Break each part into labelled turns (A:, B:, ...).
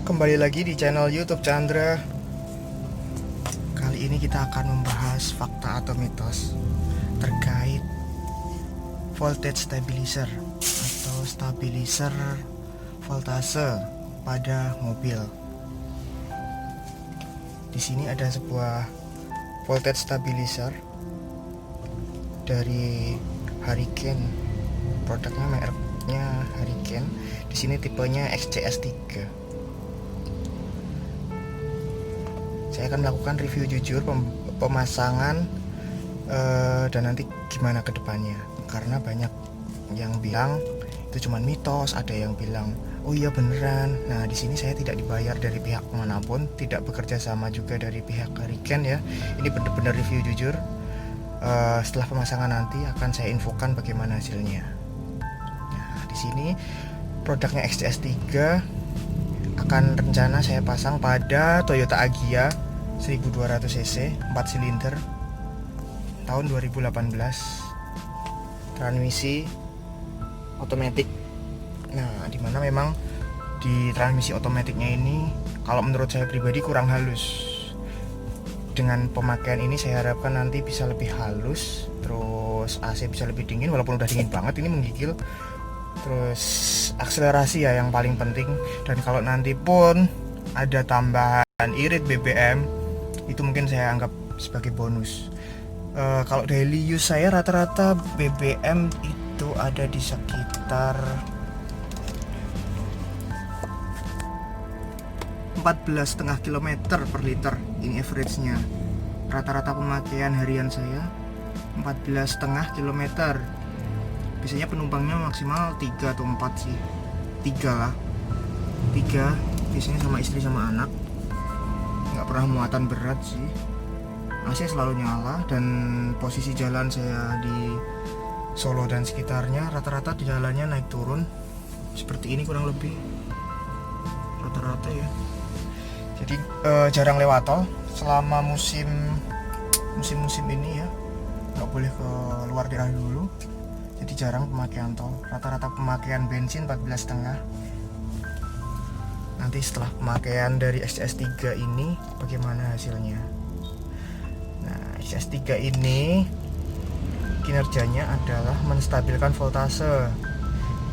A: Kembali lagi di channel YouTube Chandra. Kali ini kita akan membahas fakta atau mitos terkait voltage stabilizer atau stabilizer voltase pada mobil. Di sini ada sebuah voltage stabilizer dari Hurricane. Produknya mereknya Hurricane. Di sini tipenya XCS3. Saya akan melakukan review jujur pemasangan dan nanti gimana ke depannya. Karena banyak yang bilang itu cuma mitos, ada yang bilang oh iya beneran. Nah, di sini saya tidak dibayar dari pihak manapun, tidak bekerja sama juga dari pihak Hurricane ya. Ini benar-benar review jujur. Setelah pemasangan nanti akan saya infokan bagaimana hasilnya. Nah, di sini produknya XCS3 akan rencana saya pasang pada Toyota Agya 1200 cc 4 silinder tahun 2018, transmisi otomatis. Nah, dimana memang di transmisi otomatiknya ini kalau menurut saya pribadi kurang halus. Dengan pemakaian ini saya harapkan nanti bisa lebih halus, terus AC bisa lebih dingin walaupun udah dingin banget ini menggigil. Terus akselerasi ya yang paling penting. Dan kalau nanti pun ada tambahan irit BBM, itu mungkin saya anggap sebagai bonus. Kalau daily use saya rata-rata BBM itu ada di sekitar 14,5 km per liter. Ini average-nya. Rata-rata pemakaian harian saya 14,5 km. Biasanya penumpangnya maksimal 3 atau 4 sih. 3 lah. 3 biasanya sama istri sama anak. Nggak pernah muatan berat sih. AC selalu nyala. Dan posisi jalan saya di Solo dan sekitarnya rata-rata di jalannya naik turun seperti ini kurang lebih rata-rata ya. Jadi jarang lewat tol selama musim ini ya. Nggak boleh ke luar daerah dulu. Jadi jarang pemakaian tol. Rata-rata pemakaian bensin 14,5. Nanti setelah pemakaian dari XCS3 ini bagaimana hasilnya. Nah, XCS3 ini kinerjanya adalah menstabilkan voltase,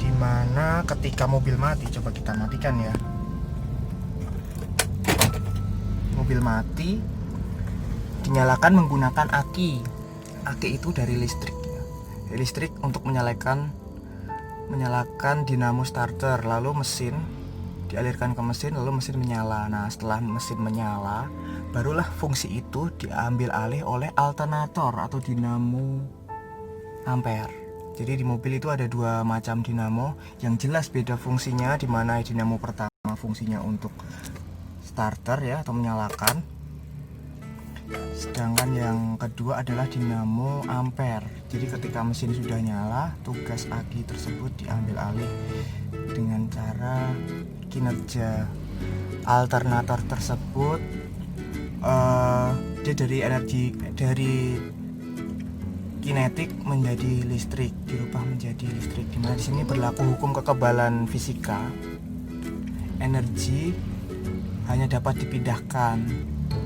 A: dimana ketika mobil mati, coba kita matikan ya. Mobil mati dinyalakan menggunakan aki. Aki itu dari listrik. Listrik untuk menyalakan dinamo starter, lalu mesin dialirkan ke mesin, lalu mesin menyala. Nah, setelah mesin menyala, barulah fungsi itu diambil alih oleh alternator atau dinamo ampere. Jadi di mobil itu ada dua macam dinamo yang jelas beda fungsinya, di mana dinamo pertama fungsinya untuk starter ya atau menyalakan, sedangkan yang kedua adalah dinamo ampere. Jadi ketika mesin sudah nyala, tugas aki tersebut diambil alih dengan cara kinerja alternator tersebut. Dia dari energi dari kinetik menjadi listrik, dirubah menjadi listrik. Dimana di sini berlaku hukum kekebalan fisika. Energi hanya dapat dipindahkan,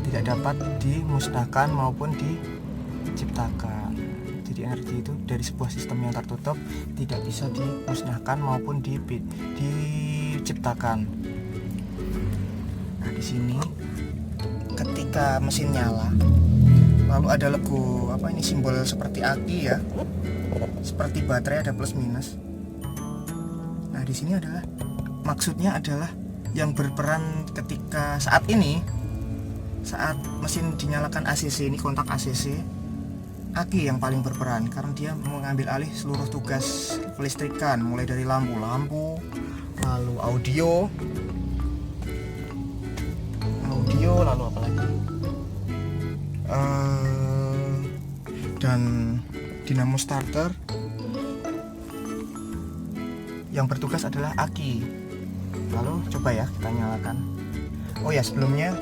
A: tidak dapat dimusnahkan maupun diciptakan. Jadi energi itu dari sebuah sistem yang tertutup tidak bisa dimusnahkan maupun diciptakan. Nah, di sini ketika mesin nyala, lalu ada simbol seperti aki ya, seperti baterai ada plus minus. Nah, di sini adalah maksudnya adalah yang berperan ketika saat mesin dinyalakan ACC ini, kontak ACC, aki yang paling berperan karena dia mengambil alih seluruh tugas kelistrikan, mulai dari lampu, lalu audio, lalu apa lagi? Dan dinamo starter. Yang bertugas adalah aki. Lalu coba ya kita nyalakan. Oh ya, sebelumnya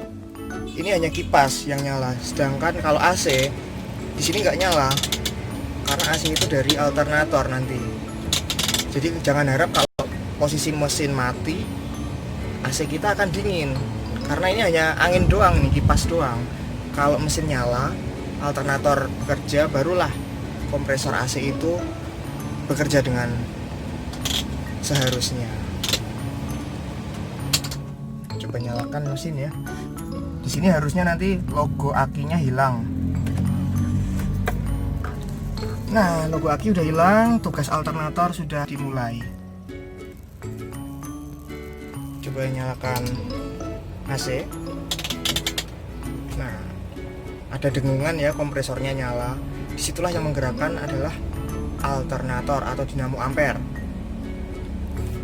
A: ini hanya kipas yang nyala, sedangkan kalau AC di sini nggak nyala karena AC itu dari alternator nanti. Jadi jangan harap kalau posisi mesin mati AC kita akan dingin, karena ini hanya angin doang nih, kipas doang. Kalau mesin nyala, alternator bekerja, barulah kompresor AC itu bekerja dengan seharusnya. Coba nyalakan mesin ya. Di sini harusnya nanti logo akinya hilang. Nah, logo aki udah hilang, tugas alternator sudah dimulai. Coba nyalakan AC. Nah, ada dengungan ya, kompresornya nyala. Disitulah yang menggerakkan adalah alternator atau dinamo ampere.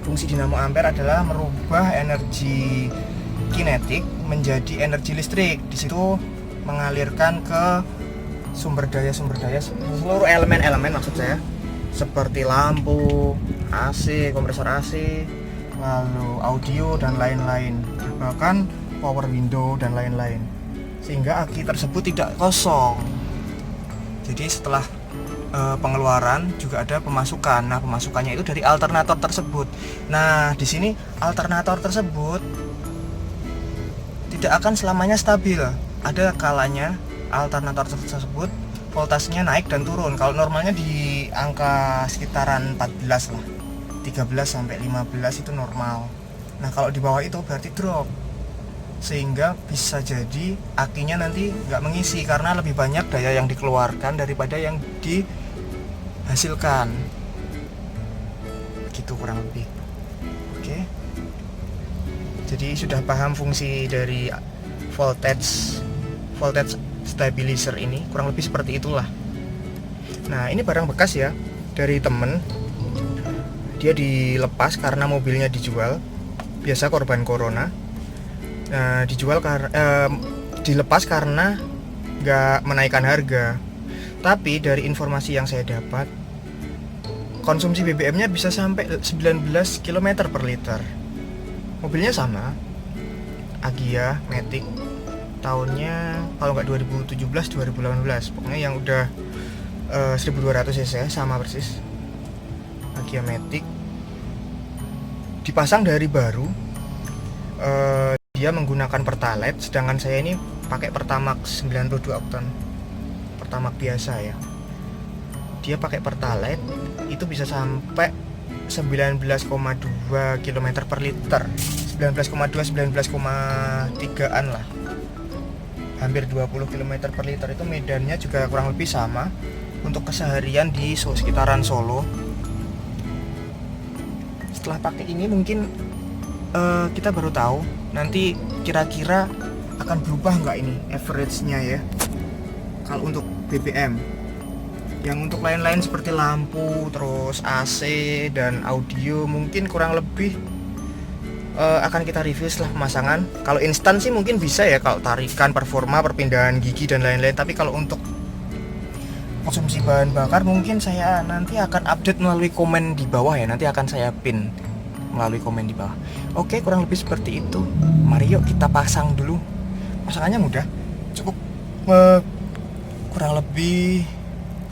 A: Fungsi dinamo ampere adalah merubah energi kinetik menjadi energi listrik. Di situ mengalirkan ke sumber daya seluruh elemen maksud saya, seperti lampu, AC, kompresor AC, lalu audio dan lain-lain, bahkan power window dan lain-lain, sehingga aki tersebut tidak kosong. Jadi setelah pengeluaran juga ada pemasukan. Nah, pemasukannya itu dari alternator tersebut. Nah, di sini alternator tersebut tidak akan selamanya stabil. Ada kalanya alternator tersebut voltasenya naik dan turun. Kalau normalnya di angka sekitaran 14 lah, 13 sampai 15 itu normal. Nah, kalau di bawah itu berarti drop, sehingga bisa jadi akinya nanti nggak mengisi karena lebih banyak daya yang dikeluarkan daripada yang dihasilkan. Gitu kurang lebih. Oke. Jadi sudah paham fungsi dari voltage stabilizer ini, kurang lebih seperti itulah. Nah, ini barang bekas ya dari temen. Dia dilepas karena mobilnya dijual. Biasa korban corona. Nah, dilepas karena nggak menaikkan harga. Tapi dari informasi yang saya dapat, konsumsi BBM-nya bisa sampai 19 km per liter. Mobilnya sama, Agya Matic, tahunnya kalau nggak 2017 2018, pokoknya yang udah 1200 cc, sama persis. Agya Matic dipasang dari baru. Dia menggunakan Pertalite, sedangkan saya ini pakai Pertamax 92 oktan, Pertamax biasa ya. Dia pakai Pertalite, itu bisa sampai 19,2 km per liter, 19,3an lah, hampir 20 km per liter. Itu medannya juga kurang lebih sama untuk keseharian di sekitaran Solo. Setelah pakai ini mungkin kita baru tahu nanti kira-kira akan berubah nggak ini average-nya ya, kalau untuk BBM. Yang untuk lain-lain seperti lampu, terus AC dan audio mungkin kurang lebih akan kita review setelah pemasangan. Kalau instan sih mungkin bisa ya, kalau tarikan, performa, perpindahan gigi dan lain-lain. Tapi kalau untuk konsumsi bahan bakar mungkin saya nanti akan update melalui komen di bawah ya. Nanti akan saya pin melalui komen di bawah. Oke, kurang lebih seperti itu. Mari yuk kita pasang dulu. Pasangannya mudah, cukup kurang lebih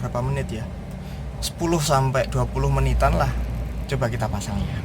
A: berapa menit ya, 10 sampai 20 menitan lah. Coba kita pasangnya.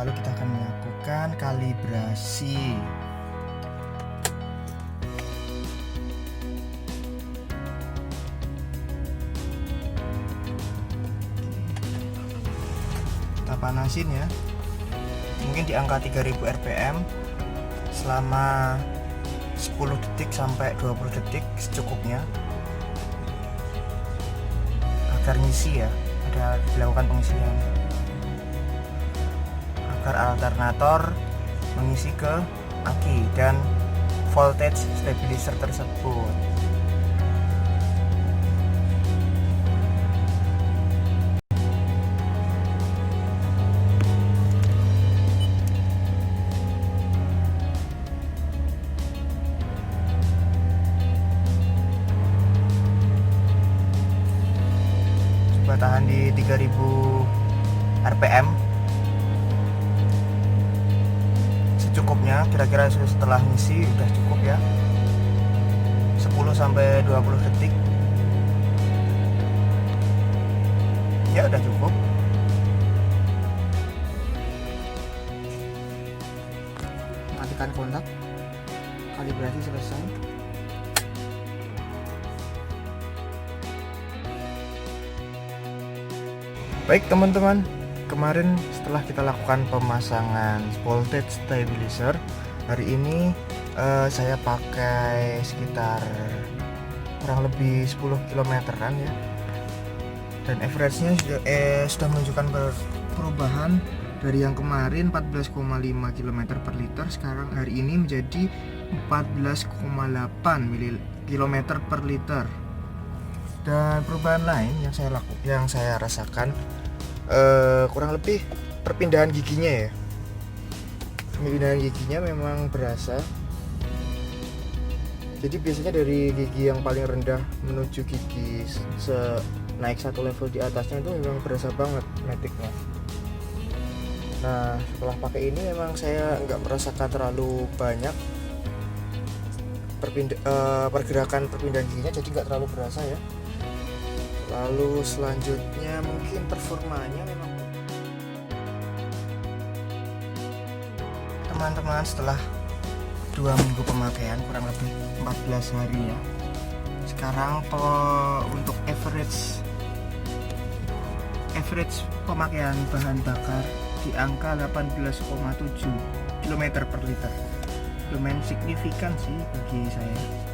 A: Lalu kita akan melakukan kalibrasi. Kita panasin ya, mungkin di angka 3000 rpm selama 10 detik sampai 20 detik secukupnya, agar ngisi ya, ada dilakukan pengisian agar alternator mengisi ke aki dan voltage stabilizer tersebut. Coba tahan di 3000 rpm secukupnya, kira-kira setelah ngisi udah cukup ya, 10 sampai 20 detik ya udah cukup. Matikan kontak, kalibrasi selesai. Baik teman-teman, kemarin setelah kita lakukan pemasangan voltage stabilizer, hari ini saya pakai sekitar kurang lebih 10 kilometeran ya, dan average-nya sudah menunjukkan perubahan dari yang kemarin 14,5 km per liter, sekarang hari ini menjadi 14,8 km per liter. Dan perubahan lain yang saya rasakan kurang lebih perpindahan giginya ya. Perpindahan giginya memang berasa. Jadi biasanya dari gigi yang paling rendah menuju gigi naik satu level di atasnya itu memang berasa banget metiknya. Nah setelah pakai ini memang saya nggak merasakan terlalu banyak pergerakan perpindahan giginya, jadi nggak terlalu berasa ya. Lalu selanjutnya mungkin performanya memang, teman-teman, setelah 2 minggu pemakaian, kurang lebih 14 hari ya, sekarang untuk average pemakaian bahan bakar di angka 18,7 km per liter. Lumayan signifikan sih bagi saya.